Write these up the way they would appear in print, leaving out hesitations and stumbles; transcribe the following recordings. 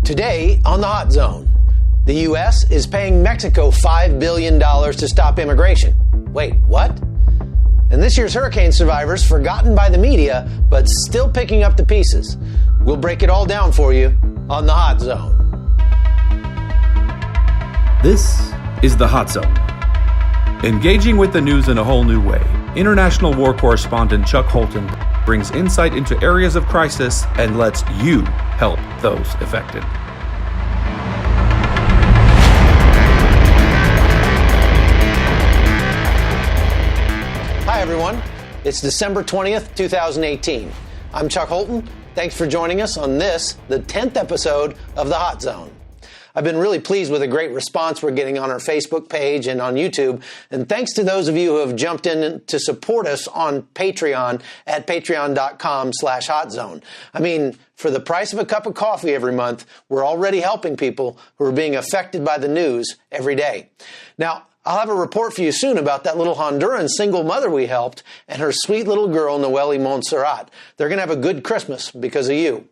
Today on the Hot Zone, the U.S. is paying Mexico $5 billion to stop immigration. Wait, what? And this year's hurricane survivors forgotten by the media, but still picking up the pieces. We'll break it all down for you on the Hot Zone. This is the Hot Zone. Engaging with the news in a whole new way, international war correspondent Chuck Holton brings insight into areas of crisis and lets you help those affected. Hi, everyone. It's December 20th, 2018. I'm Chuck Holton. Thanks for joining us on this, the 10th episode of the Hot Zone. I've been really pleased with the great response we're getting on our Facebook page and on YouTube. And thanks to those of you who have jumped in to support us on Patreon at patreon.com/hotzone. I mean, for the price of a cup of coffee every month, we're already helping people who are being affected by the news every day. Now, I'll have a report for you soon about that little Honduran single mother we helped and her sweet little girl, Noelle Montserrat. They're going to have a good Christmas because of you.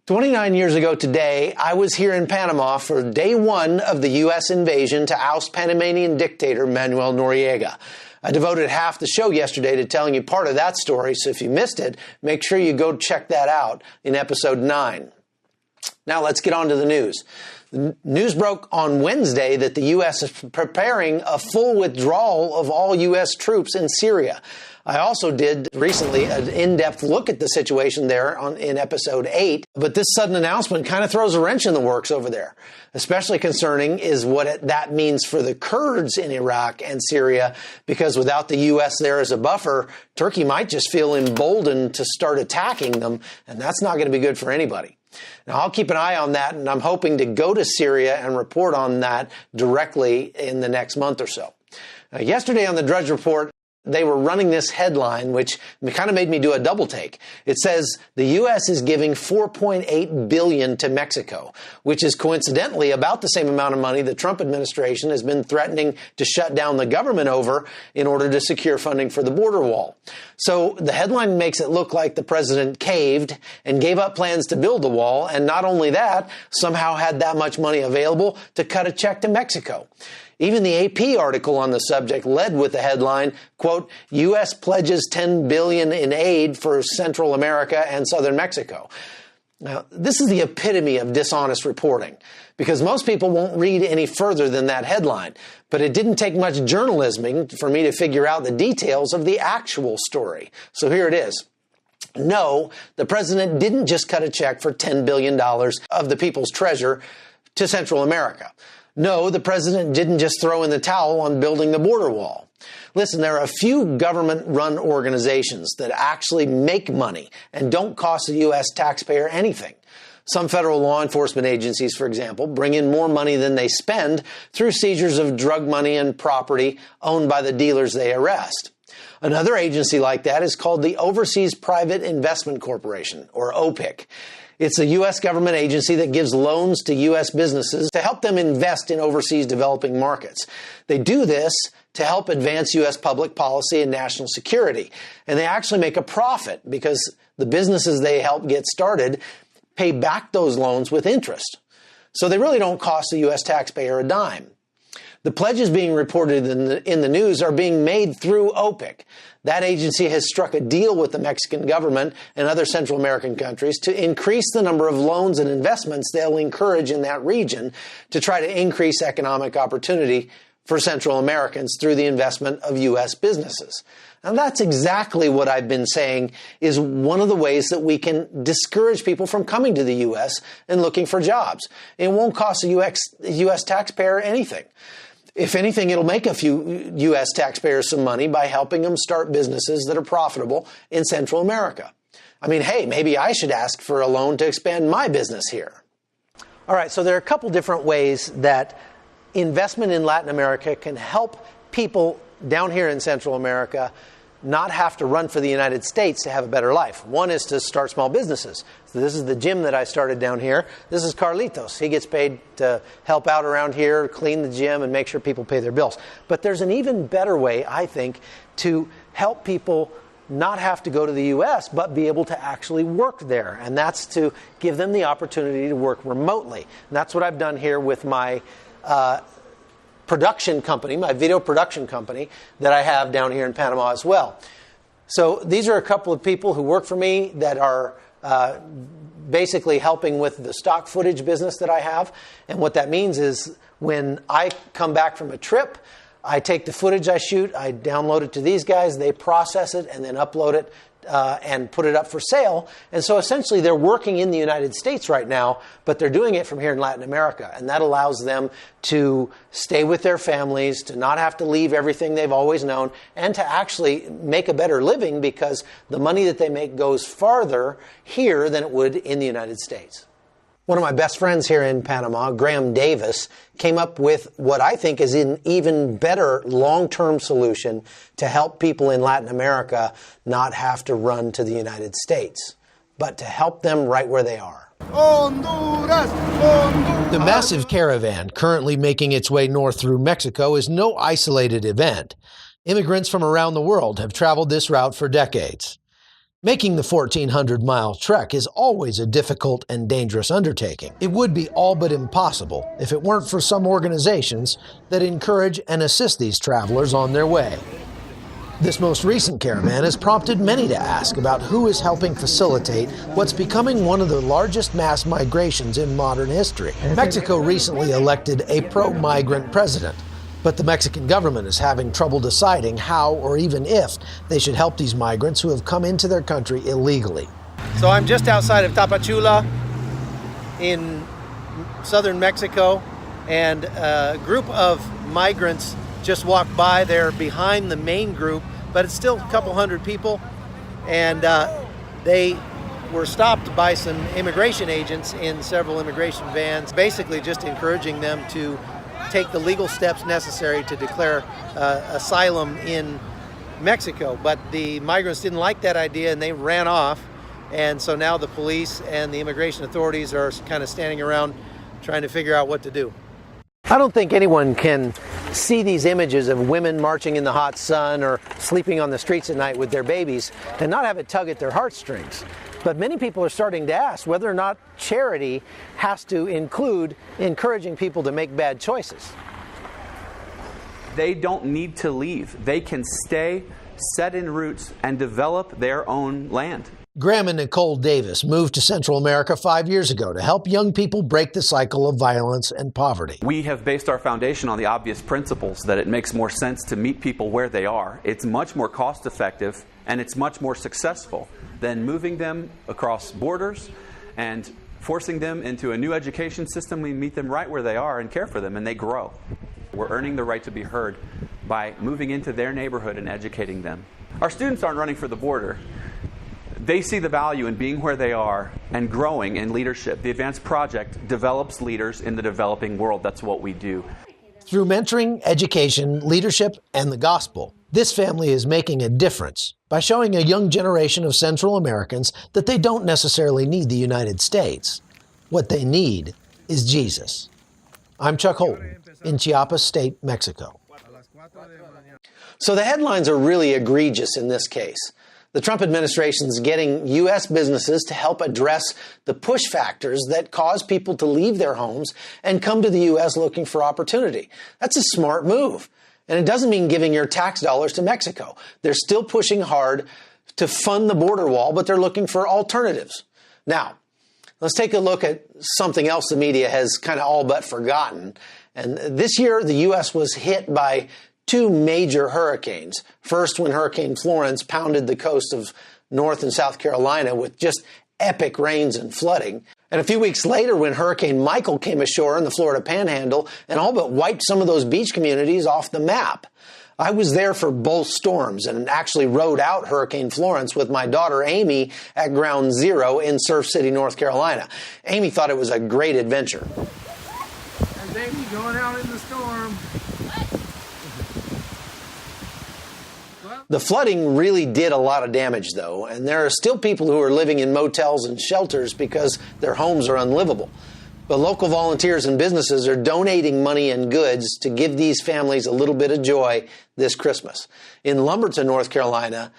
29 years ago today, I was here in Panama for day one of the U.S. invasion to oust Panamanian dictator Manuel Noriega. I devoted half the show yesterday to telling you part of that story, so if you missed it, make sure you go check that out in episode 9. Now let's get on to the news. The news broke on Wednesday that the U.S. is preparing a full withdrawal of all U.S. troops in Syria. I also did recently an in-depth look at the situation there in episode 8, but this sudden announcement kind of throws a wrench in the works over there. Especially concerning is what that means for the Kurds in Iraq and Syria, because without the U.S. there as a buffer, Turkey might just feel emboldened to start attacking them, and that's not going to be good for anybody. Now, I'll keep an eye on that, and I'm hoping to go to Syria and report on that directly in the next month or so. Now, yesterday on the Drudge Report, they were running this headline, which kind of made me do a double take. It says the U.S. is giving $4.8 billion to Mexico, which is coincidentally about the same amount of money the Trump administration has been threatening to shut down the government over in order to secure funding for the border wall. So the headline makes it look like the president caved and gave up plans to build the wall, and not only that, somehow had that much money available to cut a check to Mexico. Even the AP article on the subject led with the headline, quote, U.S. pledges $10 billion in aid for Central America and Southern Mexico. Now, this is the epitome of dishonest reporting, because most people won't read any further than that headline. But it didn't take much journalisming for me to figure out the details of the actual story. So here it is. No, the president didn't just cut a check for $10 billion of the people's treasure to Central America. No, the president didn't just throw in the towel on building the border wall. Listen, there are a few government-run organizations that actually make money and don't cost the U.S. taxpayer anything. Some federal law enforcement agencies, for example, bring in more money than they spend through seizures of drug money and property owned by the dealers they arrest. Another agency like that is called the Overseas Private Investment Corporation, or OPIC. It's a U.S. government agency that gives loans to U.S. businesses to help them invest in overseas developing markets. They do this to help advance U.S. public policy and national security. And they actually make a profit because the businesses they help get started pay back those loans with interest. So they really don't cost the U.S. taxpayer a dime. The pledges being reported in the news are being made through OPIC. That agency has struck a deal with the Mexican government and other Central American countries to increase the number of loans and investments they'll encourage in that region to try to increase economic opportunity for Central Americans through the investment of U.S. businesses. And that's exactly what I've been saying is one of the ways that we can discourage people from coming to the U.S. and looking for jobs. It won't cost the U.S. taxpayer anything. If anything, it'll make a few U.S. taxpayers some money by helping them start businesses that are profitable in Central America. I mean, hey, maybe I should ask for a loan to expand my business here. All right, so there are a couple different ways that investment in Latin America can help people down here in Central America not have to run for the United States to have a better life. One is to start small businesses. So this is the gym that I started down here. This is Carlitos. He gets paid to help out around here, clean the gym, and make sure people pay their bills. But there's an even better way, I think, to help people not have to go to the U.S., but be able to actually work there. And that's to give them the opportunity to work remotely. And that's what I've done here with my production company, my video production company that I have down here in Panama as well. So these are a couple of people who work for me that are basically helping with the stock footage business that I have. And what that means is when I come back from a trip, I take the footage I shoot, I download it to these guys, they process it and then upload it and put it up for sale. And so essentially they're working in the United States right now, but they're doing it from here in Latin America. And that allows them to stay with their families, to not have to leave everything they've always known, and to actually make a better living because the money that they make goes farther here than it would in the United States. One of my best friends here in Panama, Graham Davis, came up with what I think is an even better long-term solution to help people in Latin America not have to run to the United States, but to help them right where they are. Honduras, Honduras. The massive caravan currently making its way north through Mexico is no isolated event. Immigrants from around the world have traveled this route for decades. Making the 1,400-mile trek is always a difficult and dangerous undertaking. It would be all but impossible if it weren't for some organizations that encourage and assist these travelers on their way. This most recent caravan has prompted many to ask about who is helping facilitate what's becoming one of the largest mass migrations in modern history. Mexico recently elected a pro-migrant president, but the Mexican government is having trouble deciding how or even if they should help these migrants who have come into their country illegally. So I'm just outside of Tapachula in southern Mexico, and a group of migrants just walked by. They're behind the main group, but it's still a couple hundred people, and they were stopped by some immigration agents in several immigration vans, basically just encouraging them to take the legal steps necessary to declare asylum in Mexico. But the migrants didn't like that idea and they ran off. And so now the police and the immigration authorities are kind of standing around trying to figure out what to do. I don't think anyone can see these images of women marching in the hot sun or sleeping on the streets at night with their babies and not have it tug at their heartstrings. But many people are starting to ask whether or not charity has to include encouraging people to make bad choices. They don't need to leave. They can stay, set in roots, and develop their own land. Graham and Nicole Davis moved to Central America 5 years ago to help young people break the cycle of violence and poverty. We have based our foundation on the obvious principles that it makes more sense to meet people where they are. It's much more cost effective and it's much more successful than moving them across borders and forcing them into a new education system. We meet them right where they are and care for them, and they grow. We're earning the right to be heard by moving into their neighborhood and educating them. Our students aren't running for the border. They see the value in being where they are and growing in leadership. The Advanced Project develops leaders in the developing world. That's what we do. Through mentoring, education, leadership, and the gospel, this family is making a difference by showing a young generation of Central Americans that they don't necessarily need the United States. What they need is Jesus. I'm Chuck Holton in Chiapas State, Mexico. So the headlines are really egregious in this case. The Trump administration is getting U.S. businesses to help address the push factors that cause people to leave their homes and come to the U.S. looking for opportunity. That's a smart move. And it doesn't mean giving your tax dollars to Mexico. They're still pushing hard to fund the border wall, but they're looking for alternatives. Now, let's take a look at something else the media has kind of all but forgotten. And this year, the U.S. was hit by two major hurricanes. First, when Hurricane Florence pounded the coast of North and South Carolina with just epic rains and flooding. And a few weeks later, when Hurricane Michael came ashore in the Florida Panhandle and all but wiped some of those beach communities off the map. I was there for both storms and actually rode out Hurricane Florence with my daughter Amy at Ground Zero in Surf City, North Carolina. Amy thought it was a great adventure. And Amy going out in the storm. The flooding really did a lot of damage, though, and there are still people who are living in motels and shelters because their homes are unlivable. But local volunteers and businesses are donating money and goods to give these families a little bit of joy this Christmas. In Lumberton, North Carolina,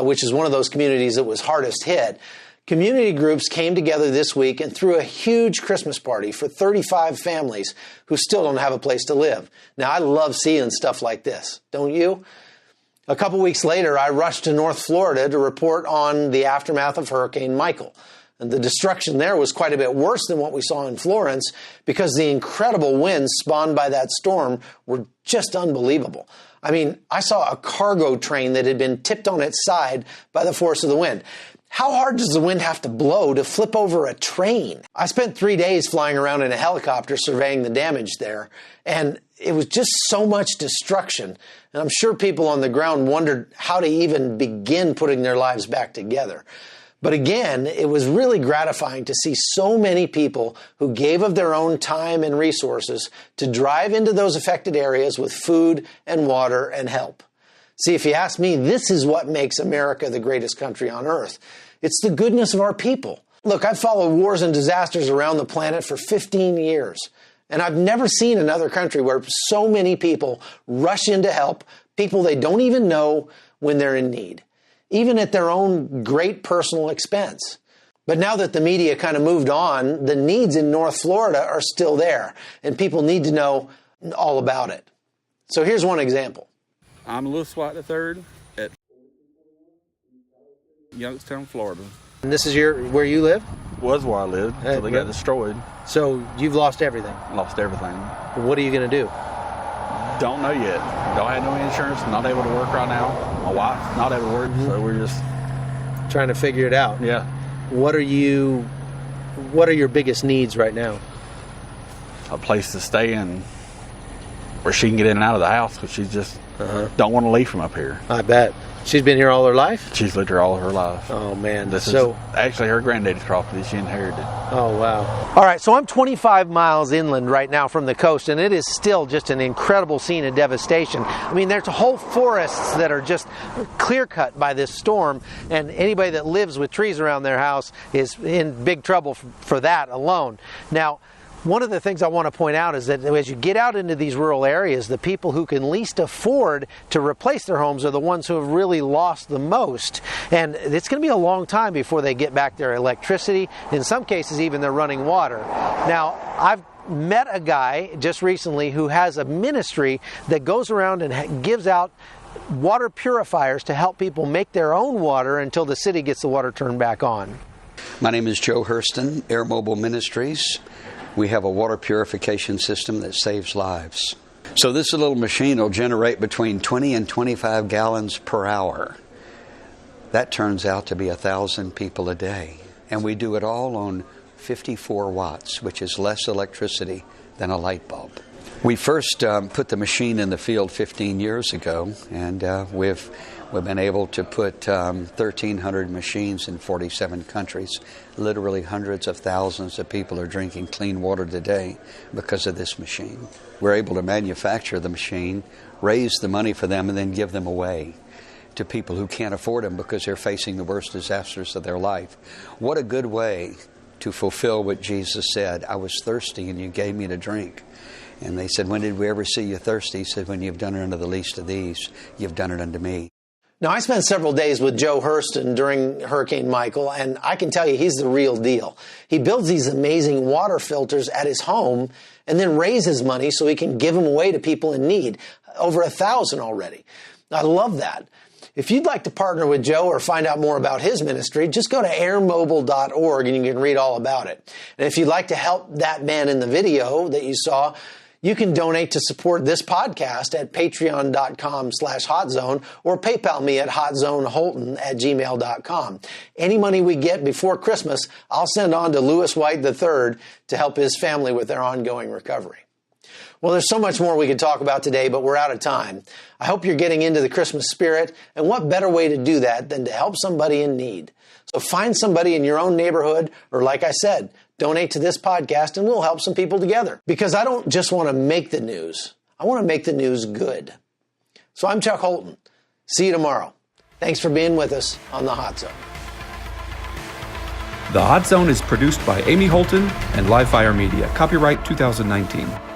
which is one of those communities that was hardest hit, community groups came together this week and threw a huge Christmas party for 35 families who still don't have a place to live. Now, I love seeing stuff like this, don't you? A couple weeks later, I rushed to North Florida to report on the aftermath of Hurricane Michael. And the destruction there was quite a bit worse than what we saw in Florence because the incredible winds spawned by that storm were just unbelievable. I mean, I saw a cargo train that had been tipped on its side by the force of the wind. How hard does the wind have to blow to flip over a train? I spent 3 days flying around in a helicopter surveying the damage there, and it was just so much destruction. And I'm sure people on the ground wondered how to even begin putting their lives back together. But again, it was really gratifying to see so many people who gave of their own time and resources to drive into those affected areas with food and water and help. See, if you ask me, this is what makes America the greatest country on earth. It's the goodness of our people. Look, I've followed wars and disasters around the planet for 15 years, and I've never seen another country where so many people rush in to help people they don't even know when they're in need, even at their own great personal expense. But now that the media kind of moved on, the needs in North Florida are still there, and people need to know all about it. So here's one example. I'm Lewis White III at Youngstown, Florida. And this is where you live? Was where I lived until they got destroyed. So you've lost everything? Lost everything. What are you going to do? Don't know yet. Don't have no insurance. Not able to work right now. My wife's not able to work, so we're just trying to figure it out. Yeah. What are your biggest needs right now? A place to stay and where she can get in and out of the house because she just don't want to leave from up here. I bet. She's been here all her life? She's lived here all of her life. Oh, man. This is actually her granddaddy's property she inherited. Oh, wow. All right, so I'm 25 miles inland right now from the coast, and it is still just an incredible scene of devastation. I mean, there's whole forests that are just clear-cut by this storm, and anybody that lives with trees around their house is in big trouble for that alone. Now, one of the things I want to point out is that as you get out into these rural areas, the people who can least afford to replace their homes are the ones who have really lost the most. And it's going to be a long time before they get back their electricity. In some cases, even their running water. Now, I've met a guy just recently who has a ministry that goes around and gives out water purifiers to help people make their own water until the city gets the water turned back on. My name is Joe Hurston, Air Mobile Ministries. We have a water purification system that saves lives. So this little machine will generate between 20 and 25 gallons per hour. That turns out to be 1,000 people a day. And we do it all on 54 watts, which is less electricity than a light bulb. We first put the machine in the field 15 years ago, and we've been able to put 1,300 machines in 47 countries. Literally hundreds of thousands of people are drinking clean water today because of this machine. We're able to manufacture the machine, raise the money for them, and then give them away to people who can't afford them because they're facing the worst disasters of their life. What a good way to fulfill what Jesus said. I was thirsty and you gave me to drink. And they said, when did we ever see you thirsty? He said, when you've done it unto the least of these, you've done it unto me. Now, I spent several days with Joe Hurston during Hurricane Michael, and I can tell you he's the real deal. He builds these amazing water filters at his home and then raises money so he can give them away to people in need. Over 1,000 already. I love that. If you'd like to partner with Joe or find out more about his ministry, just go to airmobile.org and you can read all about it. And if you'd like to help that man in the video that you saw, you can donate to support this podcast at patreon.com/hotzone or PayPal me at hotzoneholton@gmail.com. Any money we get before Christmas, I'll send on to Lewis White III to help his family with their ongoing recovery. Well, there's so much more we could talk about today, but we're out of time. I hope you're getting into the Christmas spirit, and what better way to do that than to help somebody in need? So find somebody in your own neighborhood, or like I said, donate to this podcast and we'll help some people together. Because I don't just want to make the news. I want to make the news good. So I'm Chuck Holton. See you tomorrow. Thanks for being with us on The Hot Zone. The Hot Zone is produced by Amy Holton and Livefire Media. Copyright 2019.